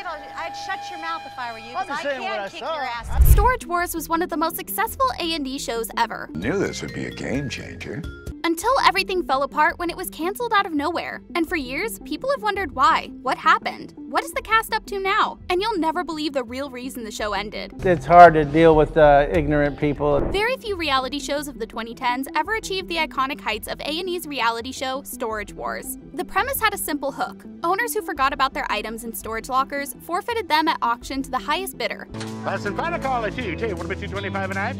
I'd shut your mouth if I were you, I'm because just I saying what I can kick saw. your ass. Storage Wars was one of the most successful A&E shows ever. Knew this would be a game changer. Until everything fell apart when it was canceled out of nowhere. And for years, people have wondered why. What happened? What is the cast up to now? And you'll never believe the real reason the show ended. It's hard to deal with ignorant people. Very few reality shows of the 2010s ever achieved the iconic heights of A&E's reality show, Storage Wars. The premise had a simple hook. Owners who forgot about their items in storage lockers forfeited them at auction to the highest bidder. Last and final call at you. What about $225 a night?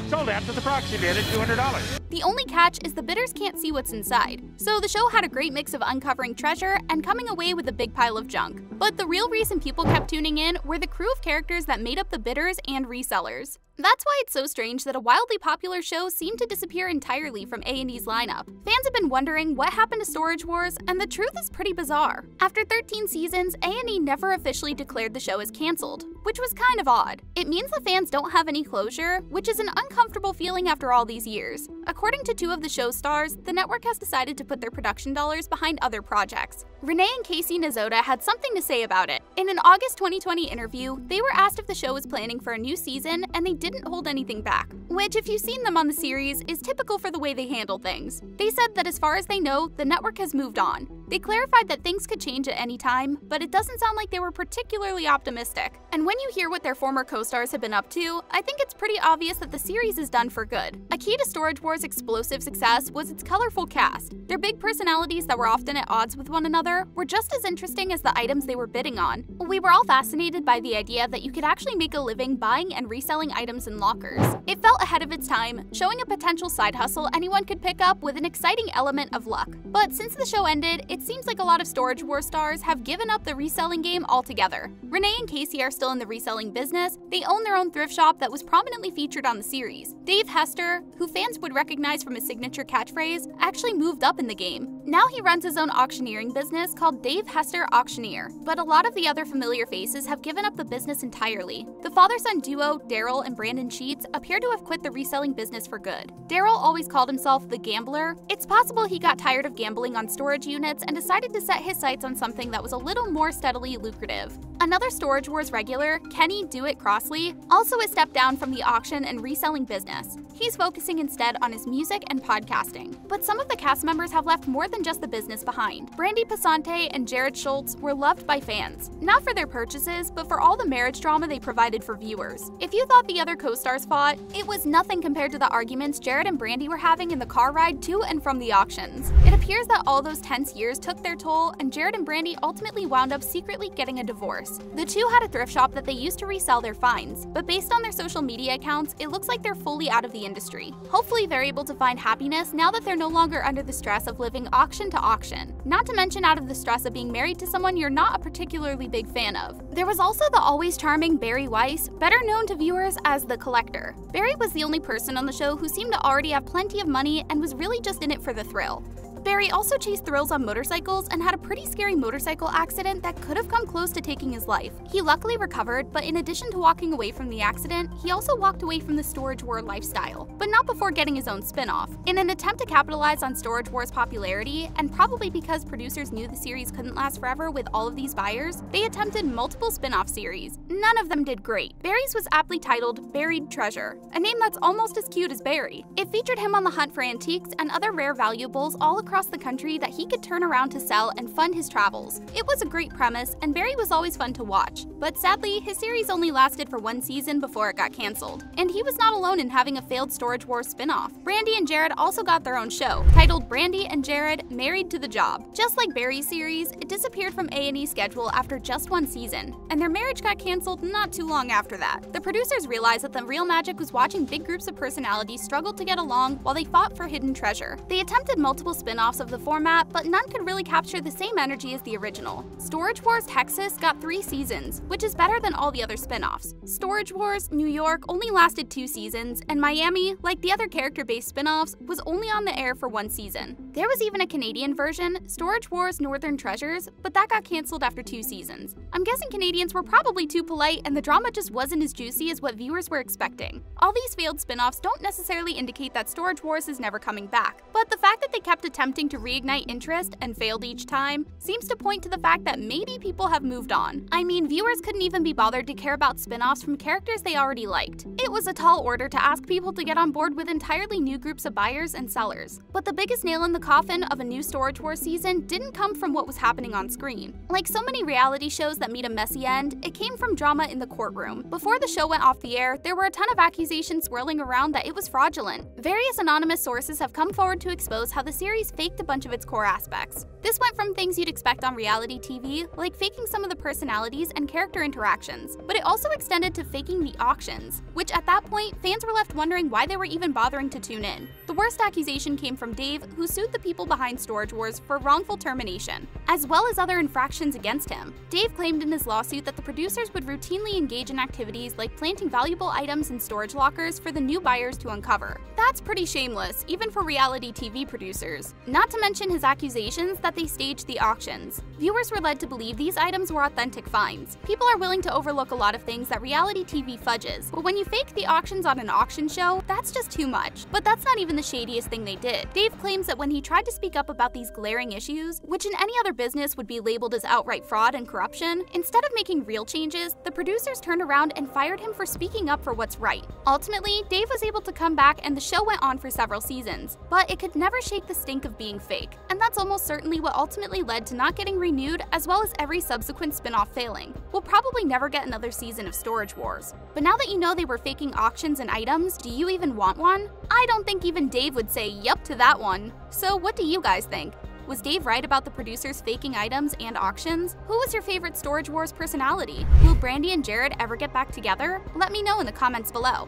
Sold out to the proxy bid at $200. The only catch is the bidders can't see what's inside. So the show had a great mix of uncovering treasure and coming away with a big pile of junk. But the real reason people kept tuning in were the crew of characters that made up the bidders and resellers. That's why it's so strange that a wildly popular show seemed to disappear entirely from A&E's lineup. Fans have been wondering what happened to Storage Wars, and the truth is pretty bizarre. After 13 seasons, A&E never officially declared the show as canceled, which was kind of odd. It means the fans don't have any closure, which is an uncomfortable feeling after all these years. According to two of the show's stars, the network has decided to put their production dollars behind other projects. Renee and Casey Nizoda had something to say about it. In an August 2020 interview, they were asked if the show was planning for a new season, and they didn't hold anything back, which, if you've seen them on the series, is typical for the way they handle things. They said that as far as they know, the network has moved on. They clarified that things could change at any time, but it doesn't sound like they were particularly optimistic. And when you hear what their former co-stars have been up to, I think it's pretty obvious that the series is done for good. A key to Storage Wars' explosive success was its colorful cast. Their big personalities that were often at odds with one another were just as interesting as the items they were bidding on. We were all fascinated by the idea that you could actually make a living buying and reselling items in lockers. It felt ahead of its time, showing a potential side hustle anyone could pick up with an exciting element of luck. But since the show ended, it seems like a lot of Storage Wars stars have given up the reselling game altogether. Renee and Casey are still in the reselling business. They own their own thrift shop that was prominently featured on the series. Dave Hester, who fans would recognize from his signature catchphrase, actually moved up in the game. Now he runs his own auctioneering business called Dave Hester Auctioneer. But a lot of the other familiar faces have given up the business entirely. The father-son duo, Daryl and Brandon Sheets, appear to have quit the reselling business for good. Daryl always called himself the Gambler. It's possible he got tired of gambling on storage units and decided to set his sights on something that was a little more steadily lucrative. Another Storage Wars regular, Kenny Do It Crossley, also has stepped down from the auction and reselling business. He's focusing instead on his music and podcasting. But some of the cast members have left more than just the business behind. Brandy Passante and Jared Schultz were loved by fans, not for their purchases, but for all the marriage drama they provided for viewers. If you thought the other co-stars fought, it was nothing compared to the arguments Jared and Brandy were having in the car ride to and from the auctions. It appears that all those tense years took their toll, and Jared and Brandy ultimately wound up secretly getting a divorce. The two had a thrift shop that they used to resell their finds, but based on their social media accounts, it looks like they're fully out of the industry. Hopefully they're able to find happiness now that they're no longer under the stress of living auction to auction. Not to mention out of the stress of being married to someone you're not a particularly big fan of. There was also the always charming Barry Weiss, better known to viewers as The Collector. Barry was the only person on the show who seemed to already have plenty of money and was really just in it for the thrill. Barry also chased thrills on motorcycles and had a pretty scary motorcycle accident that could have come close to taking his life. He luckily recovered, but in addition to walking away from the accident, he also walked away from the Storage War lifestyle, but not before getting his own spin-off. In an attempt to capitalize on Storage War's popularity, and probably because producers knew the series couldn't last forever with all of these buyers, they attempted multiple spin-off series. None of them did great. Barry's was aptly titled Buried Treasure, a name that's almost as cute as Barry. It featured him on the hunt for antiques and other rare valuables all across the country that he could turn around to sell and fund his travels. It was a great premise, and Barry was always fun to watch. But sadly, his series only lasted for one season before it got canceled. And he was not alone in having a failed Storage Wars spin-off. Brandy and Jared also got their own show, titled Brandy and Jared Married to the Job. Just like Barry's series, it disappeared from A&E's schedule after just one season, and their marriage got canceled not too long after that. The producers realized that the real magic was watching big groups of personalities struggle to get along while they fought for hidden treasure. They attempted multiple spin-offs of the format, but none could really capture the same energy as the original. Storage Wars Texas got 3 seasons, which is better than all the other spin-offs. Storage Wars New York only lasted 2 seasons, and Miami, like the other character-based spin-offs, was only on the air for 1 season. There was even a Canadian version, Storage Wars Northern Treasures, but that got canceled after 2 seasons. I'm guessing Canadians were probably too polite and the drama just wasn't as juicy as what viewers were expecting. All these failed spin-offs don't necessarily indicate that Storage Wars is never coming back, but the fact that they kept attempting attempting to reignite interest and failed each time seems to point to the fact that maybe people have moved on. I mean, viewers couldn't even be bothered to care about spin-offs from characters they already liked. It was a tall order to ask people to get on board with entirely new groups of buyers and sellers. But the biggest nail in the coffin of a new Storage Wars season didn't come from what was happening on screen. Like so many reality shows that meet a messy end, it came from drama in the courtroom. Before the show went off the air, there were a ton of accusations swirling around that it was fraudulent. Various anonymous sources have come forward to expose how the series faked a bunch of its core aspects. This went from things you'd expect on reality TV, like faking some of the personalities and character interactions, but it also extended to faking the auctions, which at that point, fans were left wondering why they were even bothering to tune in. The worst accusation came from Dave, who sued the people behind Storage Wars for wrongful termination, as well as other infractions against him. Dave claimed in his lawsuit that the producers would routinely engage in activities like planting valuable items in storage lockers for the new buyers to uncover. That's pretty shameless, even for reality TV producers. Not to mention his accusations that they staged the auctions. Viewers were led to believe these items were authentic finds. People are willing to overlook a lot of things that reality TV fudges, but when you fake the auctions on an auction show, that's just too much. But that's not even the shadiest thing they did. Dave claims that when he tried to speak up about these glaring issues, which in any other business would be labeled as outright fraud and corruption, instead of making real changes, the producers turned around and fired him for speaking up for what's right. Ultimately, Dave was able to come back and the show went on for several seasons, but it could never shake the stink of being fake. And that's almost certainly what ultimately led to not getting renewed, as well as every subsequent spin-off failing. We'll probably never get another season of Storage Wars. But now that you know they were faking auctions and items, do you even want one? I don't think even Dave would say yup to that one. So what do you guys think? Was Dave right about the producers faking items and auctions? Who was your favorite Storage Wars personality? Will Brandi and Jared ever get back together? Let me know in the comments below.